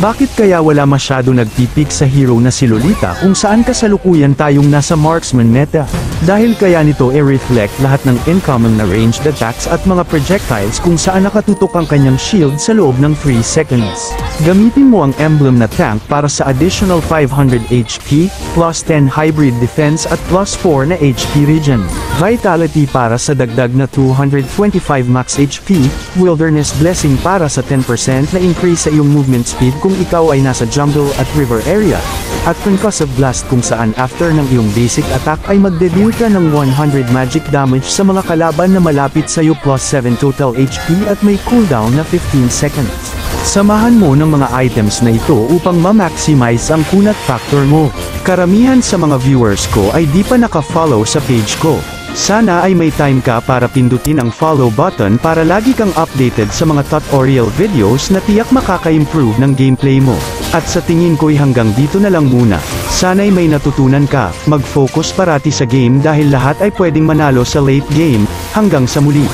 Bakit kaya wala masyado nagpipik sa hero na si Lolita kung saan kasalukuyan tayong nasa marksman meta? Dahil kaya nito i-reflect lahat ng incoming na ranged attacks at mga projectiles kung saan nakatutok ang kanyang shield sa loob ng 3 seconds. Gamitin mo ang emblem na tank para sa additional 500 HP, plus 10 hybrid defense at plus 4 na HP regen. Vitality para sa dagdag na 225 max HP, Wilderness Blessing para sa 10% na increase sa iyong movement speed kung ikaw ay nasa jungle at river area, at Concussive Blast kung saan after ng iyong basic attack ay magde-deal ka ng 100 magic damage sa mga kalaban na malapit sa iyo plus 7 total HP at may cooldown na 15 seconds. Samahan mo ng mga items na ito upang ma-maximize ang kunat factor mo. Karamihan sa mga viewers ko ay di pa naka-follow sa page ko. Sana ay may time ka para pindutin ang follow button para lagi kang updated sa mga tutorial videos na tiyak makaka-improve ng gameplay mo. At sa tingin ko'y hanggang dito na lang muna. Sana'y may natutunan ka, mag-focus parati sa game dahil lahat ay pwedeng manalo sa late game. Hanggang sa muli.